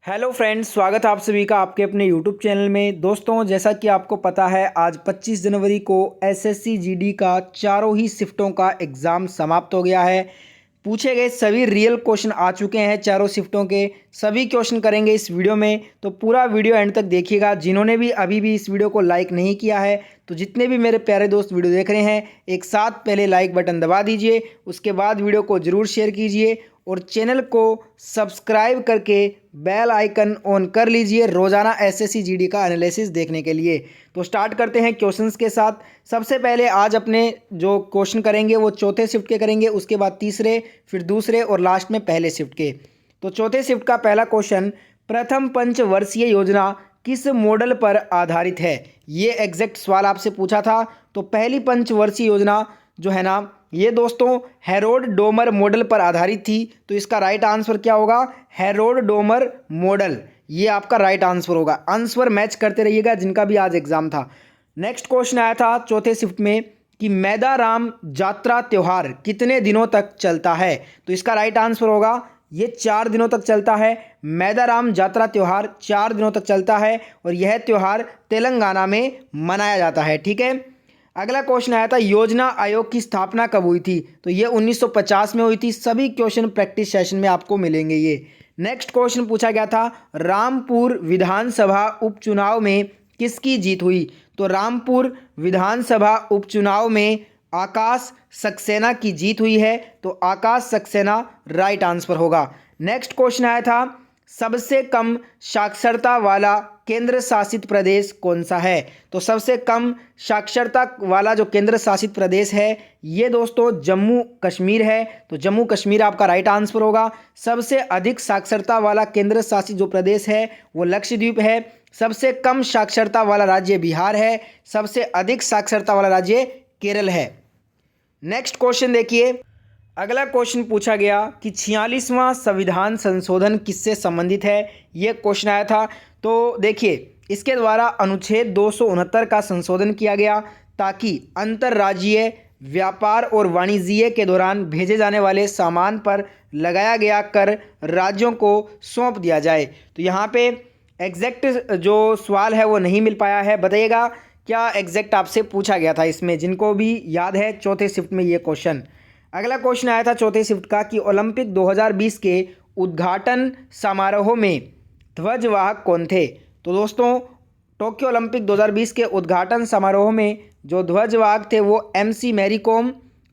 Hello friends, स्वागत है आप सभी का आपके अपने यूट्यूब चैनल में। दोस्तों, जैसा कि आपको पता है, आज 25 जनवरी को एसएससी जीडी का चारों ही शिफ्टों का एग्ज़ाम समाप्त हो गया है। पूछे गए सभी रियल क्वेश्चन आ चुके हैं। चारों शिफ्टों के सभी क्वेश्चन करेंगे इस वीडियो में, तो पूरा वीडियो एंड तक देखिएगा। जिन्होंने भी अभी भी इस वीडियो को लाइक नहीं किया है, तो जितने भी मेरे प्यारे दोस्त वीडियो देख रहे हैं, एक साथ पहले लाइक बटन दबा दीजिए, उसके बाद वीडियो को ज़रूर शेयर कीजिए और चैनल को सब्सक्राइब करके बेल आइकन ऑन कर लीजिए रोज़ाना एसएससी जीडी का एनालिसिस देखने के लिए। तो स्टार्ट करते हैं क्वेश्चंस के साथ। सबसे पहले आज अपने जो क्वेश्चन करेंगे वो चौथे शिफ्ट के करेंगे, उसके बाद तीसरे, फिर दूसरे और लास्ट में पहले शिफ्ट के। तो चौथे शिफ्ट का पहला क्वेश्चन, प्रथम पंचवर्षीय योजना किस मॉडल पर आधारित है? ये एग्जैक्ट सवाल आपसे पूछा था। तो पहली पंचवर्षीय योजना जो है ना, ये दोस्तों हेरोल्ड डोमर मॉडल पर आधारित थी। तो इसका राइट आंसर क्या होगा? हेरोल्ड डोमर मॉडल, ये आपका राइट आंसर होगा। आंसर मैच करते रहिएगा जिनका भी आज एग्जाम था। नेक्स्ट क्वेश्चन आया था चौथे शिफ्ट में कि मैदाराम जात्रा त्यौहार कितने दिनों तक चलता है? तो इसका राइट आंसर होगा ये 4 दिनों तक चलता है। मैदाराम जात्रा त्यौहार 4 दिनों तक चलता है और यह त्यौहार तेलंगाना में मनाया जाता है। ठीक है। अगला क्वेश्चन आया था, योजना आयोग की स्थापना कब हुई थी? तो ये 1950 में हुई थी। सभी क्वेश्चन प्रैक्टिस सेशन में आपको मिलेंगे ये। नेक्स्ट क्वेश्चन पूछा गया था, रामपुर विधानसभा उपचुनाव में किसकी जीत हुई? तो रामपुर विधानसभा उपचुनाव में आकाश सक्सेना की जीत हुई है। तो आकाश सक्सेना राइट आंसर होगा। नेक्स्ट क्वेश्चन आया था, सबसे कम साक्षरता वाला केंद्र शासित प्रदेश कौन सा है? तो सबसे कम साक्षरता वाला जो केंद्र शासित प्रदेश है ये दोस्तों जम्मू कश्मीर है। तो जम्मू कश्मीर आपका राइट आंसर होगा। सबसे अधिक साक्षरता वाला केंद्र शासित जो प्रदेश है वो लक्षद्वीप है। सबसे कम साक्षरता वाला राज्य बिहार है। सबसे अधिक साक्षरता वाला राज्य केरल है। नेक्स्ट क्वेश्चन देखिए। अगला क्वेश्चन पूछा गया कि 46वां संविधान संशोधन किससे संबंधित है? ये क्वेश्चन आया था। तो देखिए, इसके द्वारा अनुच्छेद 269 का संशोधन किया गया ताकि अंतर्राज्यीय व्यापार और वाणिज्य के दौरान भेजे जाने वाले सामान पर लगाया गया कर राज्यों को सौंप दिया जाए। तो यहाँ पे एग्जैक्ट जो सवाल है वो नहीं मिल पाया है। बताइएगा क्या एग्जैक्ट आपसे पूछा गया था इसमें, जिनको भी याद है चौथे शिफ्ट में ये क्वेश्चन। अगला क्वेश्चन आया था चौथे शिफ्ट का कि ओलंपिक 2020 के उद्घाटन समारोह में ध्वजवाहक कौन थे? तो दोस्तों, टोक्यो ओलंपिक 2020 के उद्घाटन समारोह में जो ध्वजवाहक थे वो एमसी मैरी कॉम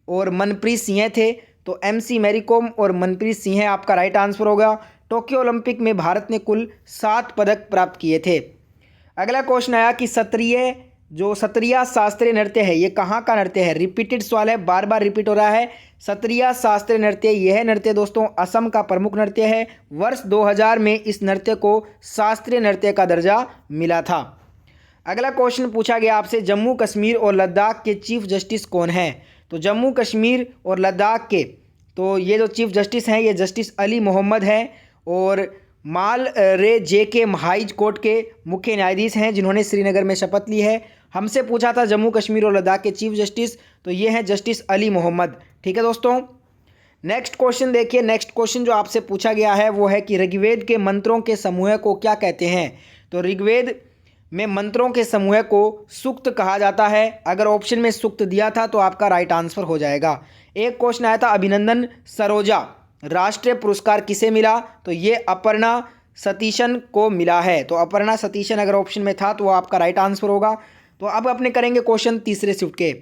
और मनप्रीत सिंह थे। तो एमसी मैरी कॉम और मनप्रीत सिंह आपका राइट आंसर होगा। टोक्यो ओलंपिक में भारत ने कुल 7 पदक प्राप्त किए थे। अगला क्वेश्चन आया कि सत्रिया शास्त्रीय नृत्य है, ये कहाँ का नृत्य है? रिपीटेड सवाल है, बार बार रिपीट हो रहा है। सत्रिया शास्त्रीय नृत्य, यह नृत्य दोस्तों असम का प्रमुख नृत्य है। वर्ष 2000 में इस नृत्य को शास्त्रीय नृत्य का दर्जा मिला था। अगला क्वेश्चन पूछा गया आपसे, जम्मू कश्मीर और लद्दाख के चीफ जस्टिस कौन हैं? तो जम्मू कश्मीर और लद्दाख के तो ये जो चीफ जस्टिस हैं ये जस्टिस अली मोहम्मद हैं और माल रे जे के हाई कोर्ट के मुख्य न्यायाधीश हैं जिन्होंने श्रीनगर में शपथ ली है। हमसे पूछा था जम्मू कश्मीर और लद्दाख के चीफ जस्टिस, तो ये हैं जस्टिस अली मोहम्मद। ठीक है दोस्तों। नेक्स्ट क्वेश्चन देखिए। नेक्स्ट क्वेश्चन जो आपसे पूछा गया है वो है कि ऋग्वेद के मंत्रों के समूह को क्या कहते हैं? तो ऋग्वेद में मंत्रों के समूह को सूक्त कहा जाता है। अगर ऑप्शन में सूक्त दिया था तो आपका राइट आंसर हो जाएगा। एक क्वेश्चन आया था, अभिनंदन सरोजा राष्ट्रीय पुरस्कार किसे मिला? तो ये अपर्णा सतीशन को मिला है। तो अपर्णा सतीशन अगर ऑप्शन में था तो वो आपका राइट आंसर होगा। तो अब अपने करेंगे क्वेश्चन तीसरे शिफ्ट के।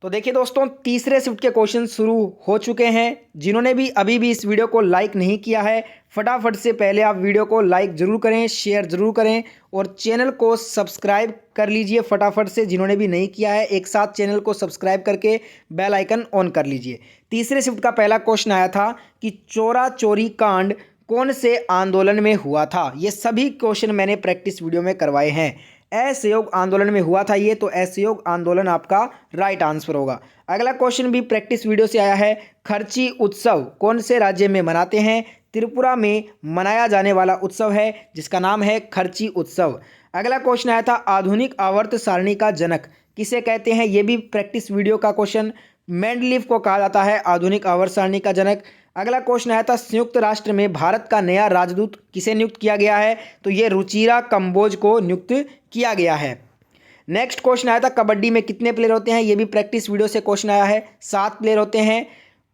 तो देखिए दोस्तों, तीसरे शिफ्ट के क्वेश्चन शुरू हो चुके हैं। जिन्होंने भी अभी भी इस वीडियो को लाइक नहीं किया है, फटाफट से पहले आप वीडियो को लाइक ज़रूर करें, शेयर ज़रूर करें और चैनल को सब्सक्राइब कर लीजिए फटाफट से। जिन्होंने भी नहीं किया है, एक साथ चैनल को सब्सक्राइब करके बेल आइकन ऑन कर लीजिए। तीसरे शिफ्ट का पहला क्वेश्चन आया था कि चोरा चोरी कांड कौन से आंदोलन में हुआ था? ये सभी क्वेश्चन मैंने प्रैक्टिस वीडियो में करवाए हैं। असहयोग आंदोलन में हुआ था ये, तो असहयोग आंदोलन आपका राइट आंसर होगा। अगला क्वेश्चन भी प्रैक्टिस वीडियो से आया है, खर्ची उत्सव कौन से राज्य में मनाते हैं? त्रिपुरा में मनाया जाने वाला उत्सव है जिसका नाम है खर्ची उत्सव। अगला क्वेश्चन आया था, आधुनिक आवर्त सारणी का जनक किसे कहते हैं? ये भी प्रैक्टिस वीडियो का क्वेश्चन। मेंडलीफ को कहा जाता है आधुनिक आवर्त सारणी का जनक। अगला क्वेश्चन आया था संयुक्त राष्ट्र में भारत का नया राजदूत किसे नियुक्त किया गया है, तो ये रुचिरा कंबोज को नियुक्त किया गया है। नेक्स्ट क्वेश्चन आया था कबड्डी में कितने प्लेयर होते हैं, ये भी प्रैक्टिस वीडियो से क्वेश्चन आया है, 7 प्लेयर होते हैं।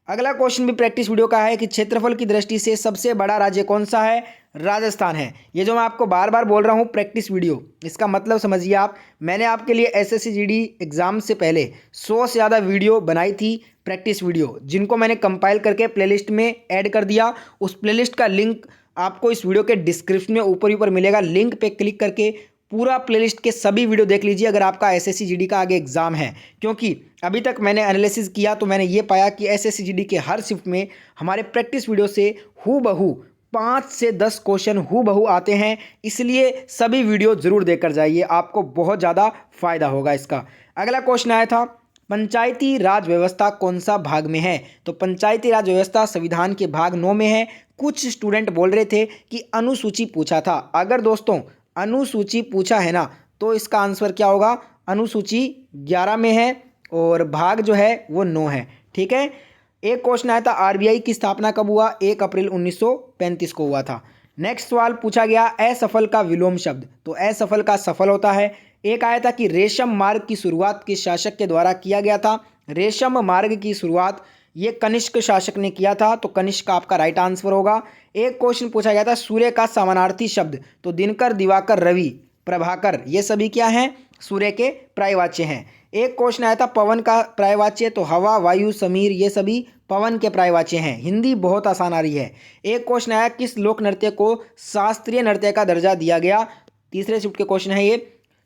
अगला क्वेश्चन भी प्रैक्टिस वीडियो का है कि क्षेत्रफल की दृष्टि से सबसे बड़ा राज्य कौन सा है, राजस्थान है। ये जो मैं आपको बार बार बोल रहा हूँ प्रैक्टिस वीडियो, इसका मतलब समझिए आप, मैंने आपके लिए एसएससी जीडी एग्जाम से पहले 100 से ज़्यादा वीडियो बनाई थी प्रैक्टिस वीडियो, जिनको मैंने कंपाइल करके प्लेलिस्ट में ऐड कर दिया। उस प्लेलिस्ट का लिंक आपको इस वीडियो के डिस्क्रिप्शन में ऊपर मिलेगा, लिंक पे क्लिक करके पूरा प्लेलिस्ट के सभी वीडियो देख लीजिए अगर आपका एसएससी जीडी का आगे एग्जाम है। क्योंकि अभी तक मैंने एनालिसिस किया तो मैंने ये पाया कि एसएससी जीडी के हर शिफ्ट में हमारे प्रैक्टिस वीडियो से हूबहू 5 से 10 क्वेश्चन हूबहू आते हैं, इसलिए सभी वीडियो जरूर देखकर जाइए, आपको बहुत ज़्यादा फायदा होगा इसका। अगला क्वेश्चन आया था पंचायती राज व्यवस्था कौन सा भाग में है, तो पंचायती राज व्यवस्था संविधान के भाग 9 में है। कुछ स्टूडेंट बोल रहे थे कि अनुसूची पूछा था, अगर दोस्तों अनुसूची पूछा है ना तो इसका आंसर क्या होगा, अनुसूची 11 में है और भाग जो है वो 9 है। ठीक है। एक क्वेश्चन आया था आरबीआई की स्थापना कब हुआ, 1 अप्रैल 1935 को हुआ था। नेक्स्ट सवाल पूछा गया असफल का विलोम शब्द, तो असफल का सफल होता है। एक आया था कि रेशम मार्ग की शुरुआत किस शासक के द्वारा किया गया था, रेशम मार्ग की शुरुआत ये कनिष्क शासक ने किया था, तो कनिष्क आपका राइट आंसर होगा। एक क्वेश्चन पूछा गया था सूर्य का समानार्थी शब्द, तो दिनकर, दिवाकर, रवि, प्रभाकर, ये सभी क्या हैं, सूर्य के पर्यायवाच्य हैं। एक क्वेश्चन आया था पवन का पर्यायवाच्य, तो हवा, वायु, समीर, ये सभी पवन के पर्यायवाच्य हैं। हिंदी बहुत आसान आ रही है। एक क्वेश्चन आया किस लोक नृत्य को शास्त्रीय नृत्य का दर्जा दिया गया, तीसरे शिफ्ट के क्वेश्चन है ये।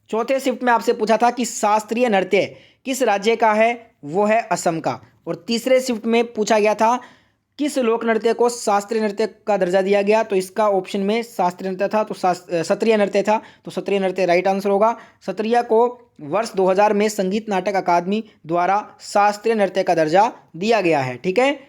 चौथे शिफ्ट में आपसे पूछा था कि शास्त्रीय नृत्य किस राज्य का है, वो है असम का। और तीसरे शिफ्ट में पूछा गया था किस लोक नृत्य को शास्त्रीय नृत्य का दर्जा दिया गया, तो इसका ऑप्शन में शास्त्रीय नृत्य था, तो क्षत्रिय नृत्य था, तो क्षत्रिय नृत्य राइट आंसर होगा। क्षत्रिय को वर्ष 2000 में संगीत नाटक अकादमी द्वारा शास्त्रीय नृत्य का दर्जा दिया गया है। ठीक है।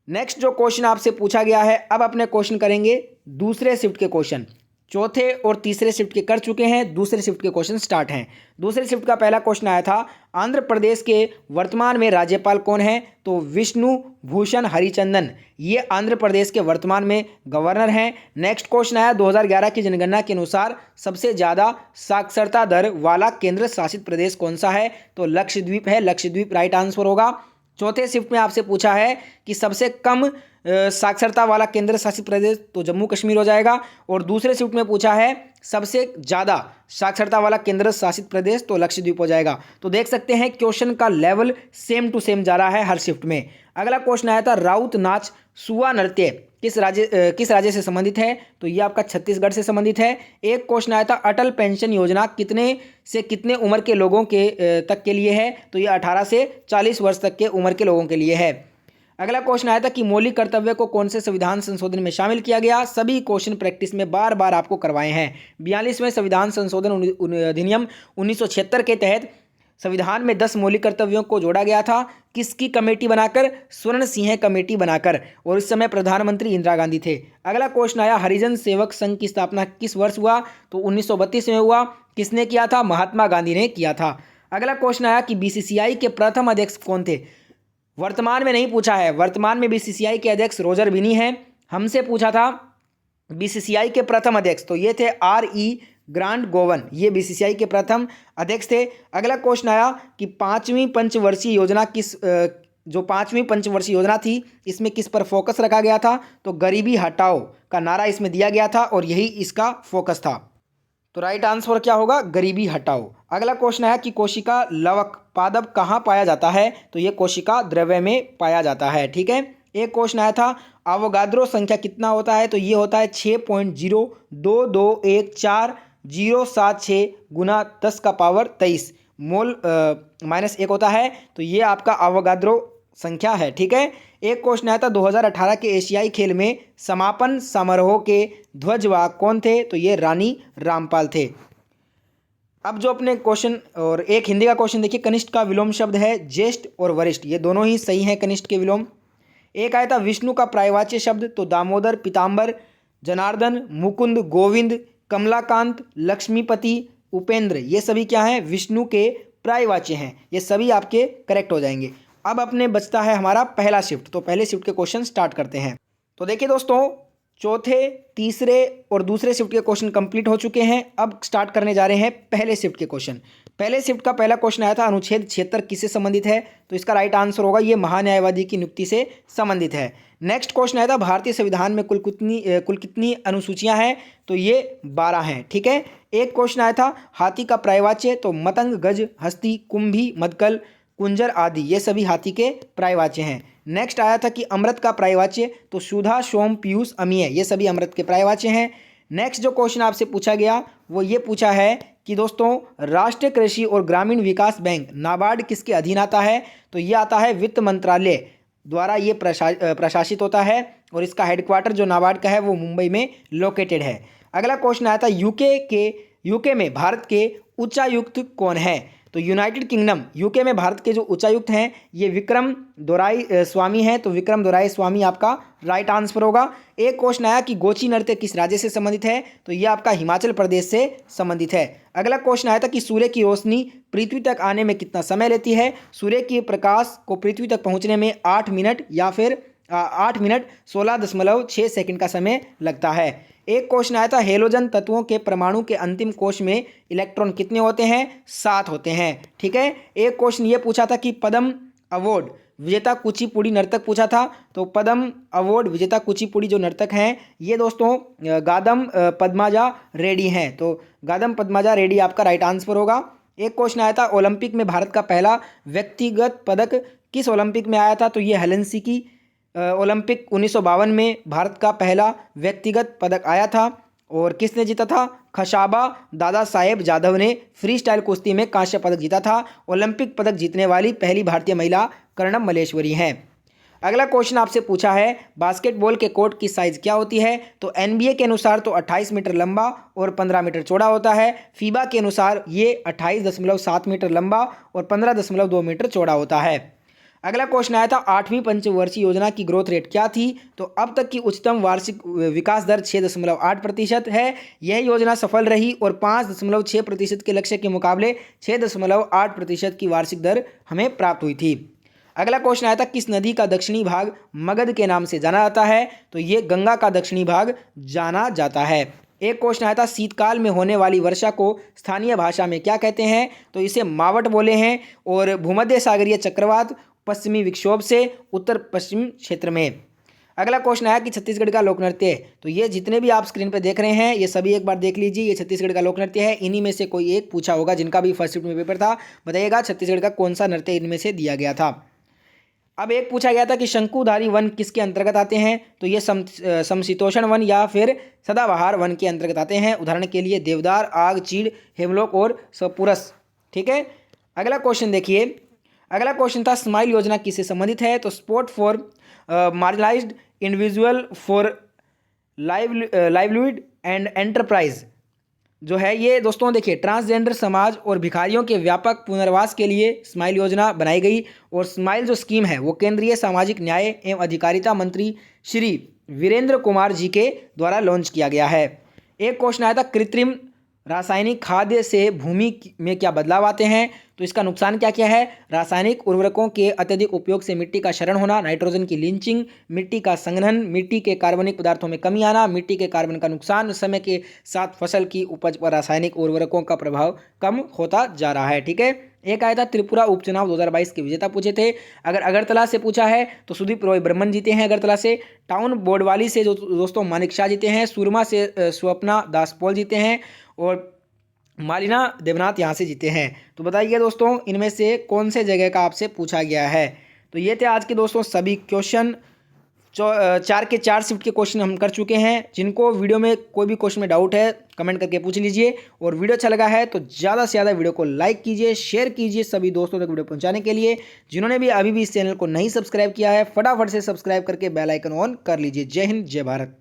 नेक्स्ट जो क्वेश्चन आपसे पूछा गया है, अब अपने क्वेश्चन करेंगे दूसरे शिफ्ट के क्वेश्चन। चौथे और तीसरे शिफ्ट के कर चुके हैं, दूसरे शिफ्ट के क्वेश्चन स्टार्ट हैं। दूसरे शिफ्ट का पहला क्वेश्चन आया था आंध्र प्रदेश के वर्तमान में राज्यपाल कौन है, तो विष्णु भूषण हरिचंदन, ये आंध्र प्रदेश के वर्तमान में गवर्नर हैं। नेक्स्ट क्वेश्चन आया 2011 की जनगणना के अनुसार सबसे ज़्यादा साक्षरता दर वाला केंद्र शासित प्रदेश कौन सा है, तो लक्षद्वीप है, लक्षद्वीप राइट आंसर होगा। चौथे शिफ्ट में आपसे पूछा है कि सबसे कम साक्षरता वाला केंद्र शासित प्रदेश, तो जम्मू कश्मीर हो जाएगा। और दूसरे शिफ्ट में पूछा है सबसे ज़्यादा साक्षरता वाला केंद्र शासित प्रदेश, तो लक्षद्वीप हो जाएगा। तो देख सकते हैं क्वेश्चन का लेवल सेम टू सेम जा रहा है हर शिफ्ट में। अगला क्वेश्चन आया था राउत नाच सुआ नृत्य किस राज्य से संबंधित है, तो ये आपका छत्तीसगढ़ से संबंधित है। एक क्वेश्चन आया था अटल पेंशन योजना कितने से कितने उम्र के लोगों के तक के लिए है, तो ये 18 से 40 वर्ष तक के उम्र के लोगों के लिए है। अगला क्वेश्चन आया था कि मौलिक कर्तव्य को कौन से संविधान संशोधन में शामिल किया गया, सभी क्वेश्चन प्रैक्टिस में बार बार आपको करवाए हैं। 42वें संविधान संशोधन अधिनियम 1976 के तहत संविधान में 10 मौलिक कर्तव्यों को जोड़ा गया था, किसकी कमेटी बनाकर, स्वर्ण सिंह कमेटी बनाकर, और इस समय प्रधानमंत्री इंदिरा गांधी थे। अगला क्वेश्चन आया हरिजन सेवक संघ की स्थापना किस वर्ष हुआ, तो 1932 में हुआ, किसने किया था, महात्मा गांधी ने किया था। अगला क्वेश्चन आया कि बीसीसीआई के प्रथम अध्यक्ष कौन थे, वर्तमान में नहीं पूछा है, वर्तमान में बीसीसीआई के अध्यक्ष रोजर बिनी हैं। हमसे पूछा था बीसीसीआई के प्रथम अध्यक्ष, तो ये थे RE ग्रांट गोवन, ये बीसीसीआई के प्रथम अध्यक्ष थे। अगला क्वेश्चन आया कि पाँचवीं पंचवर्षीय योजना जो पाँचवीं पंचवर्षीय योजना थी इसमें किस पर फोकस रखा गया था, तो गरीबी हटाओ का नारा इसमें दिया गया था और यही इसका फोकस था। तो राइट आंसर क्या होगा, गरीबी हटाओ। अगला क्वेश्चन आया कि कोशिका लवक पादप कहाँ पाया जाता है, तो ये कोशिका द्रव्य में पाया जाता है। ठीक है। एक क्वेश्चन आया था अवोगाद्रो संख्या कितना होता है, तो ये होता है 6.02214,076 गुना 10 का पावर 23 मोल -1 होता है, तो ये आपका अवोगाद्रो संख्या है। ठीक है। एक क्वेश्चन आया था 2018 के एशियाई खेल में समापन समारोह के ध्वजवाहक कौन थे, तो ये रानी रामपाल थे। अब जो अपने क्वेश्चन और एक हिंदी का क्वेश्चन देखिए, कनिष्ठ का विलोम शब्द है ज्येष्ठ और वरिष्ठ, ये दोनों ही सही हैं कनिष्ठ के विलोम। एक आया था विष्णु का पर्यायवाच्य शब्द, तो दामोदर, पीताम्बर, जनार्दन, मुकुंद, गोविंद, कमलाकांत, लक्ष्मीपति, उपेंद्र, ये सभी क्या हैं, विष्णु के पर्यायवाच्य हैं, ये सभी आपके करेक्ट हो जाएंगे। अब अपने बचता है हमारा पहला शिफ्ट। तो पहले शिफ्ट के क्वेश्चन स्टार्ट करते हैं। तो देखिए दोस्तों, चौथे, तीसरे और दूसरे शिफ्ट के क्वेश्चन कंप्लीट हो चुके हैं। अब स्टार्ट करने जा रहे हैं पहले शिफ्ट के क्वेश्चन। पहले शिफ्ट का पहला क्वेश्चन आया था, अनुच्छेद 76 किससे संबंधित है? तो इसका राइट आंसर होगा ये महान्यायवादी की नियुक्ति से संबंधित है। नेक्स्ट क्वेश्चन आया था, भारतीय संविधान में कुल कितनी अनुसूचियां हैं? तो ये 12 हैं। ठीक है। एक क्वेश्चन आया था, हाथी का पर्यायवाच्य? तो मतंग, गज, हस्ती, कुंभी, मदकल, कुंजर आदि ये सभी हाथी के पर्यायवाच्य हैं। नेक्स्ट आया था कि अमृत का पर्यायवाच्य? तो सुधा, सोम, पीयूष, अमीय ये सभी अमृत के पर्यायवाच्य हैं। नेक्स्ट जो क्वेश्चन आपसे पूछा गया वो ये पूछा है कि दोस्तों, राष्ट्रीय कृषि और ग्रामीण विकास बैंक नाबार्ड किसके अधीन आता है? तो ये आता है वित्त मंत्रालय द्वारा ये प्रशासित होता है और इसका हेडक्वार्टर जो नाबार्ड का है वो मुंबई में लोकेटेड है। अगला क्वेश्चन आया था, यूके में भारत के उच्चायुक्त कौन है? तो यूनाइटेड किंगडम यूके में भारत के जो उच्चायुक्त हैं ये विक्रम दोराई स्वामी हैं। तो विक्रम दोराई स्वामी आपका राइट आंसर होगा। एक क्वेश्चन आया कि गोची नृत्य किस राज्य से संबंधित है? तो ये आपका हिमाचल प्रदेश से संबंधित है। अगला क्वेश्चन आया था कि सूर्य की रोशनी पृथ्वी तक आने में कितना समय लेती है? सूर्य के प्रकाश को पृथ्वी तक पहुँचने में 8 मिनट या फिर 8 मिनट 16.6 सेकंड का समय लगता है। एक क्वेश्चन आया था, हेलोजन तत्वों के परमाणु के अंतिम कोश में इलेक्ट्रॉन कितने होते हैं? 7 होते हैं। ठीक है। एक क्वेश्चन ये पूछा था कि पद्म अवार्ड विजेता कुचिपुड़ी नर्तक पूछा था। तो पद्म अवार्ड विजेता कुचिपुड़ी जो नर्तक हैं ये दोस्तों गादम पद्माजा रेड्डी हैं। तो गादम पद्माजा रेड्डी आपका राइट आंसर होगा। एक क्वेश्चन आया था, ओलंपिक में भारत का पहला व्यक्तिगत पदक किस ओलंपिक में आया था? तो ये हेलसिंकी ओलंपिक 1952 में भारत का पहला व्यक्तिगत पदक आया था। और किसने जीता था? खशाबा दादा साहेब जाधव ने फ्री स्टाइल कुश्ती में कांस्य पदक जीता था। ओलंपिक पदक जीतने वाली पहली भारतीय महिला कर्णम मल्लेश्वरी हैं। अगला क्वेश्चन आपसे पूछा है, बास्केटबॉल के कोर्ट की साइज़ क्या होती है? तो NBA के अनुसार तो 28 मीटर लंबा और 15 मीटर चौड़ा होता है। फीबा के अनुसार ये 28.7 मीटर लंबा और 15.2 मीटर चौड़ा होता है। अगला क्वेश्चन आया था, 8वीं पंचवर्षीय योजना की ग्रोथ रेट क्या थी? तो अब तक की उच्चतम वार्षिक विकास दर 6.8% है। यह योजना सफल रही और 5.6% के लक्ष्य के मुकाबले 6.8% की वार्षिक दर हमें प्राप्त हुई थी। अगला क्वेश्चन आया था, किस नदी का दक्षिणी भाग मगध के नाम से जाना जाता है? तो ये गंगा का दक्षिणी भाग जाना जाता है। एक क्वेश्चन आया था, शीतकाल में होने वाली वर्षा को स्थानीय भाषा में क्या कहते हैं? तो इसे मावट बोले हैं। और भूमध्य सागरीय चक्रवात पश्चिमी विक्षोभ से उत्तर पश्चिम क्षेत्र में। अगला क्वेश्चन आया कि छत्तीसगढ़ का लोक नृत्य? तो ये जितने भी आप स्क्रीन पर देख रहे हैं ये सभी एक बार देख लीजिए, ये छत्तीसगढ़ का लोक नृत्य है। इन्हीं में से कोई एक पूछा होगा, जिनका भी फर्स्ट शिफ्ट में पेपर था, बताइएगा छत्तीसगढ़ का कौन सा नृत्य इनमें से दिया गया था। अब एक पूछा गया था कि शंकुधारी वन किसके अंतर्गत आते हैं? तो ये समशीतोष्ण वन या फिर सदाबहार वन के अंतर्गत आते हैं। उदाहरण के लिए देवदार, आग, चीड़, हेमलॉक और सपुरस। ठीक है। अगला क्वेश्चन देखिए। अगला क्वेश्चन था, स्माइल योजना किससे संबंधित है? तो sport for marginalised individual for livelihood and enterprise जो है ये दोस्तों देखिए ट्रांसजेंडर समाज और भिखारियों के व्यापक पुनर्वास के लिए स्माइल योजना बनाई गई। और स्माइल जो स्कीम है वो केंद्रीय सामाजिक न्याय एवं अधिकारिता मंत्री श्री वीरेंद्र कुमार जी के द्वारा लॉन्च किया गया है। एक क्वेश्चन आया था, कृत्रिम रासायनिक खाद्य से भूमि में क्या बदलाव आते हैं? तो इसका नुकसान क्या क्या है? रासायनिक उर्वरकों के अत्यधिक उपयोग से मिट्टी का क्षरण होना, नाइट्रोजन की लिंचिंग, मिट्टी का संघनन, मिट्टी के कार्बनिक पदार्थों में कमी आना, मिट्टी के कार्बन का नुकसान, समय के साथ फसल की उपज पर रासायनिक उर्वरकों का प्रभाव कम होता जा रहा है। ठीक है। एक आया था, त्रिपुरा उपचुनाव 2022 के विजेता पूछे थे। अगर अगरतला से पूछा है तो सुदीप रॉय ब्रह्मन जीते हैं अगरतला से। टाउन बोर्डवाली से जो दोस्तों मानिक शाह जीते हैं। सुरमा से स्वप्ना दासपोल जीते हैं और मालिना देवनाथ यहाँ से जीते हैं। तो बताइए दोस्तों इनमें से कौन से जगह का आपसे पूछा गया है? तो ये थे आज के दोस्तों सभी क्वेश्चन। 4 के 4 शिफ्ट के क्वेश्चन हम कर चुके हैं। जिनको वीडियो में कोई भी क्वेश्चन में डाउट है कमेंट करके पूछ लीजिए। और वीडियो अच्छा लगा है तो ज़्यादा से ज़्यादा वीडियो को लाइक कीजिए, शेयर कीजिए सभी दोस्तों तक वीडियो पहुंचाने के लिए। जिन्होंने भी अभी भी इस चैनल को नहीं सब्सक्राइब किया है फटाफट से सब्सक्राइब करके बेल आइकन ऑन कर लीजिए। जय हिंद, जय भारत।